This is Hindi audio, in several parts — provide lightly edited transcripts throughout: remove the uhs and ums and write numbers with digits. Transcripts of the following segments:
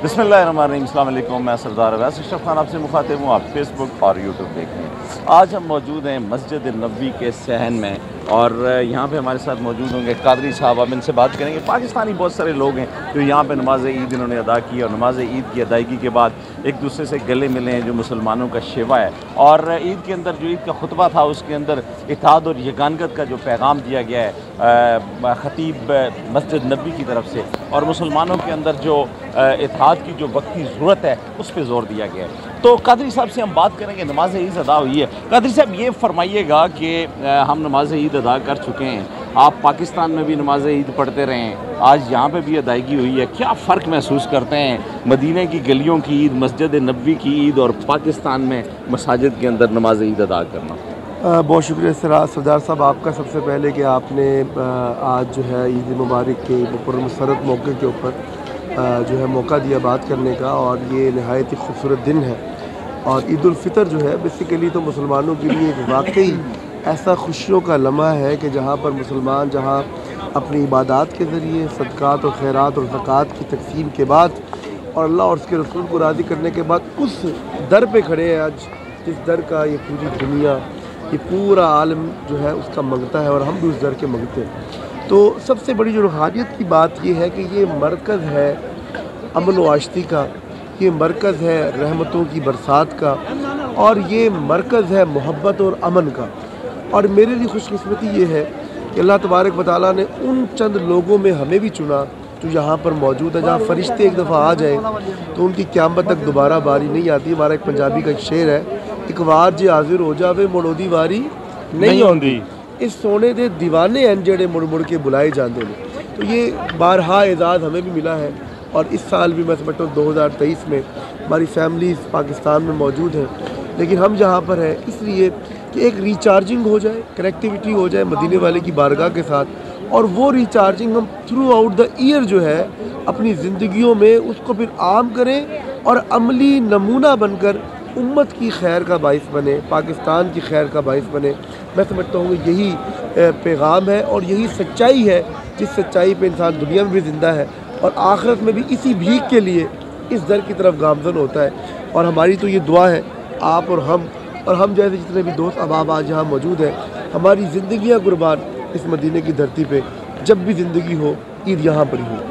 बिस्मिल्लाहिर्रहमानिर्रहीम, अस्सलाम वालेकुम। मैं सरदार अवैस अशरफ खान आपसे मुखातिब हूँ। आप फेसबुक और यूट्यूब देख रहे हैं। आज हम मौजूद हैं मस्जिद नबवी के सहन में और यहाँ पे हमारे साथ मौजूद होंगे कादरी साहब। अब इनसे बात करेंगे। पाकिस्तानी बहुत सारे लोग हैं जो यहाँ पे नमाज ईद इन्होंने अदा की और नमाज ईद की अदायगी के बाद एक दूसरे से गले मिले हैं, जो मुसलमानों का शिवा है। और ईद के अंदर जो ईद का खुतबा था उसके अंदर इत्तेहाद और यगानगत का जो पैगाम दिया गया है ख़तीब मस्जिद नबवी की तरफ से, और मुसलमानों के अंदर जो इत्तेहाद की जो वक्त की ज़रूरत है उस पर ज़ोर दिया गया है। तो कादरी साहब से हम बात करेंगे। नमाज ईद अदा हुई है। कादरी साहब ये फरमाइएगा कि हम नमाज ईद अदा कर चुके हैं, आप पाकिस्तान में भी नमाज ईद पढ़ते रहे हैं, आज यहाँ पे भी अदायगी हुई है, क्या फ़र्क महसूस करते हैं मदीने की गलियों की ईद, मस्जिद नबवी की ईद और पाकिस्तान में मसाजिद के अंदर नमाज ईद अदा करना? बहुत शुक्रिया सरदार साहब आपका, सबसे पहले कि आपने आज जो है ईद मुबारक के मुसरत मौके के ऊपर जो है मौका दिया बात करने का, और ये नहायत ही खूबसूरत दिन है। और ईद उल फितर जो है बेसिकली तो मुसलमानों के लिए एक वाकई ऐसा खुशियों का लम्हा है कि जहाँ पर मुसलमान जहाँ अपनी इबादत के ज़रिए सदक़ात और खैरात और ज़कात की तकसीम के बाद और अल्लाह और उसके रसूल को राज़ी करने के बाद उस दर पे खड़े हैं आज, जिस दर का ये पूरी दुनिया, ये पूरा आलम जो है उसका मंगता है, और हम भी उस दर के मंगते हैं। तो सबसे बड़ी जो रूहानियत की बात ये है कि ये मरकज़ है अमन व आश्ती का, ये मरकज़ है रहमतों की बरसात का, और ये मरकज़ है मोहब्बत और अमन का। और मेरे लिए खुशकिस्मती ये है कि अल्लाह तबारक व तआला ने उन चंद लोगों में हमें भी चुना जो यहाँ पर मौजूद है, जहाँ फ़रिश्ते एक दफ़ा आ जाए तो उनकी क़यामत तक दोबारा बारी नहीं आती। हमारा एक पंजाबी का एक शेर है, एक बार जे हाजिर हो जावे मुड़ोदी वारी नहीं होंदी, इस सोने दे दीवाने हैं जेड़े मुड़ मुड़ के बुलाए जाते हैं। तो ये बारहा एजाज़ हमें भी मिला है, और इस साल भी मैं समझता हूँ 2023 में हमारी फैमिलीज़ पाकिस्तान में मौजूद हैं, लेकिन हम जहाँ पर हैं इसलिए कि एक रिचार्जिंग हो जाए, कनेक्टिविटी हो जाए मदीने वाले की बारगाह के साथ, और वो रिचार्जिंग हम थ्रू आउट द ईयर जो है अपनी ज़िंदगियों में उसको फिर आम करें और अमली नमूना बनकर उम्मत की खैर का बाइस बने, पाकिस्तान की खैर का बाइस बने। मैं समझता हूँ यही पैगाम है और यही सच्चाई है, जिस सच्चाई पे इंसान दुनिया में भी ज़िंदा है और आखिरत में भी इसी भीख के लिए इस दर की तरफ गामज़न होता है। और हमारी तो ये दुआ है, आप और हम जैसे जितने भी दोस्त अहबाब आज यहाँ मौजूद हैं, हमारी ज़िंदगियाँ कुर्बान इस मदीने की धरती पे, जब भी ज़िंदगी हो ईद यहाँ पर ही हो।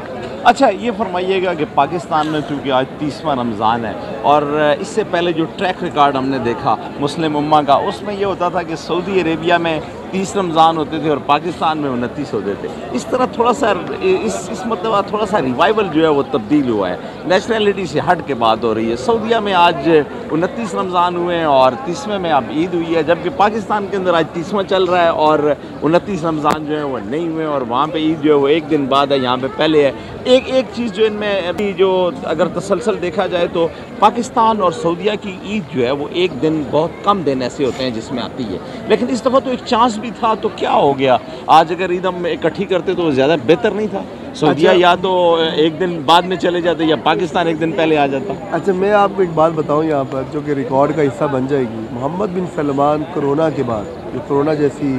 अच्छा, ये फरमाइएगा कि पाकिस्तान में चूँकि आज 30वां रमज़ान है और इससे पहले जो ट्रैक रिकॉर्ड हमने देखा मुस्लिम उम्मा का, उसमें ये होता था कि सऊदी अरेबिया में 30 रमज़ान होते थे और पाकिस्तान में 29 होते थे। इस तरह थोड़ा सा इस मतलब थोड़ा सा रिवाइवल जो है वो तब्दील हुआ है, नेशनैलिटी से हट के बात हो रही है। सऊदीया में आज 29 रमज़ान हुए हैं और 30वें में अब ईद हुई है, जबकि पाकिस्तान के अंदर आज 30वां चल रहा है और 29 रमज़ान जो है वो नहीं हुए, और वहाँ पे ईद जो है वो एक दिन बाद है, यहाँ पे पहले है। एक चीज़ जो इनमें अभी जो अगर तसलसल देखा जाए तो पाकिस्तान और सऊदीया की ईद जो है वो एक दिन, बहुत कम दिन ऐसे होते हैं जिसमें आती है, लेकिन इस दफ़ा तो एक चांस भी था। तो क्या हो गया, आज अगर ईद हम इकट्ठी करते तो ज़्यादा बेहतर नहीं था? सऊदीया या तो एक दिन बाद में चले जाते या पाकिस्तान एक दिन पहले आ जाता। अच्छा, मैं आपको एक बात बताऊं यहाँ पर जो कि रिकॉर्ड का हिस्सा बन जाएगी। मोहम्मद बिन सलमान कोरोना के बाद, जो कोरोना जैसी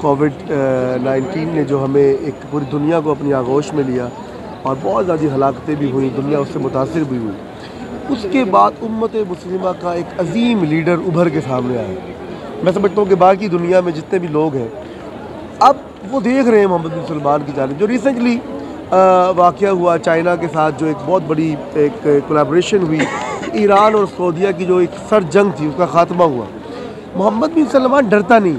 कोविड-19 ने जो हमें एक पूरी दुनिया को अपनी आगोश में लिया और बहुत ज़्यादा हलाकतें भी हुई, दुनिया उससे मुतासिर भी हुई, उसके बाद उम्मत मुस्लिमा का एक अजीम लीडर उभर के सामने आया। मैं समझता हूँ कि बाकी दुनिया में जितने भी लोग हैं अब वो देख रहे हैं मोहम्मद बिन सलमान की जानिब। जो रिसेंटली वाक़या हुआ चाइना के साथ, जो एक बहुत बड़ी एक कोलैबोरेशन हुई, ईरान और सऊदीया की जो एक सर जंग थी उसका ख़ात्मा हुआ। मोहम्मद बिन सलमान डरता नहीं,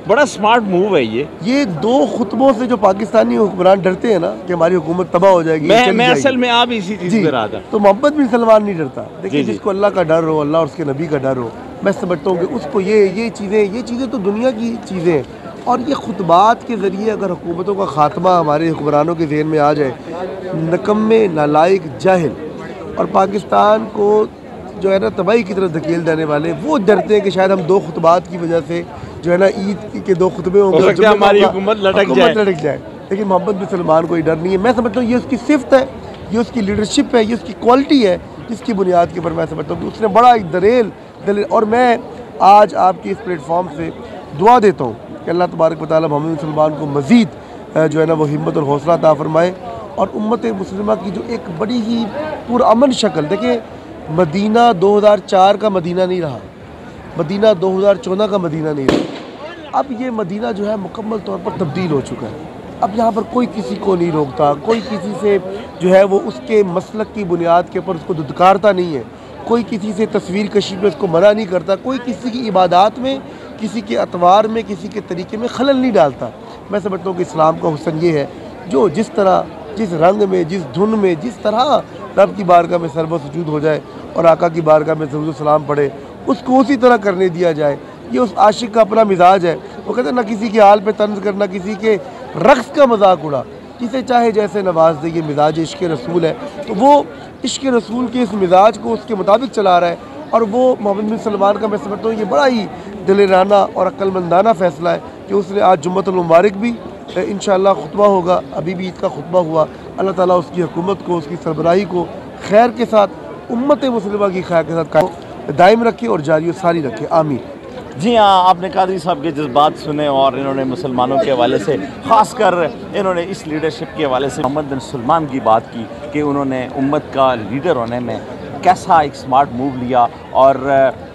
बड़ा स्मार्ट मूव है ये दो खुतबों से जो पाकिस्तानी हुक्मरान डरते हैं ना कि हमारी हुकूमत तबाह हो जाएगी। मैं असल में आप इसी चीज़ पे रहा था। तो मोहम्मद बिन सलमान नहीं डरता। देखिए, जिसको अल्लाह का डर हो, अल्लाह और उसके नबी का डर हो, मैं समझता हूँ कि उसको ये चीज़ें तो दुनिया की चीज़ें हैं, और ये खुतबात के ज़रिए अगर हुकूमतों का ख़ात्मा हमारे हुक्मरानों के ज़हन में आ जाए, नकम्मे नालायक जाहिल और पाकिस्तान को जो है ना तबाही की तरफ धकेल देने वाले, वो डरते हैं कि शायद हम दो खुतबात की वजह से जो है ना ईद के दो खुतबे होंगे, हमारी हुकूमत लटक जाए। लेकिन मोहम्मद बिन सलमान कोई डर नहीं है। मैं समझता हूँ ये उसकी सिफ्त है, ये उसकी लीडरशिप है, ये उसकी क्वालिटी है, जिसकी बुनियाद के ऊपर मैं समझता हूँ कि उसने बड़ा एक दलेल। और मैं आज आपके इस प्लेटफॉर्म से दुआ देता हूँ कि अल्लाह तबारक व तआला मोहम्मद बिन सलमान को मज़ीद जो है ना वो हिम्मत और हौसला अता फरमाए, और उम्मत मुस्लिमा की जो एक बड़ी ही पुरअमन शक्ल, देखिए मदीना 2004 का मदीना नहीं रहा, मदीना 2014 का मदीना नहीं रहा। अब ये मदीना जो है मुकम्मल तौर पर तब्दील हो चुका है। अब यहाँ पर कोई किसी को नहीं रोकता, कोई किसी से जो है वो उसके मसलक की बुनियाद के ऊपर उसको दुदकारता नहीं है, कोई किसी से तस्वीर कशी में उसको मना नहीं करता, कोई किसी की इबादत में, किसी के अतवार में, किसी के तरीके में खलल नहीं डालता। मैं समझता हूँ कि इस्लाम का हुस्न ये है, जो जिस तरह, जिस रंग में, जिस धुन में, जिस तरह रब की बारगाह में सरबत सुजूद हो जाए और आका की बारगाह में दरूद सलाम पढ़े, उसको उसी तरह करने दिया जाए। ये उस आशिक का अपना मिजाज है। वो कहते हैं ना किसी के हाल पे तंज करना, किसी के रक्स का मजाक उड़ा, जिसे चाहे जैसे नवाज दे। ये मिजाज इश्क़ रसूल है, तो वो इश्क़ रसूल के इस मिजाज को उसके मुताबिक चला रहा है। और वो मोहम्मद बिन सलमान का मैं समझता हूँ ये बड़ा ही दिलेराना और अक्लमंदाना फ़ैसला है कि उसने आज जुम्मतुल मुबारक भी इंशाअल्लाह खुतबा होगा, अभी भी ईद का खुतबा हुआ। अल्लाह ताला उसकी हुकूमत को, उसकी सरबराही को खैर के साथ, उम्मत मुस्लिमा की खैर के साथ दायम रखे और जारी और सारी रखे। आमीन। जी हाँ, आपने कादरी साहब के जज्बात सुने और इन्होंने मुसलमानों के हवाले से, ख़ासकर इन्होंने इस लीडरशिप के हवाले से मोहम्मद बिन सलमान की बात की कि उन्होंने उम्मत का लीडर होने में कैसा एक स्मार्ट मूव लिया और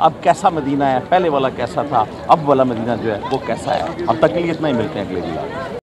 अब कैसा मदीना है, पहले वाला कैसा था, अब वाला मदीना जो है वो कैसा है। अब तक के लिए इतना ही, मिलते हैं अगले वीडियो।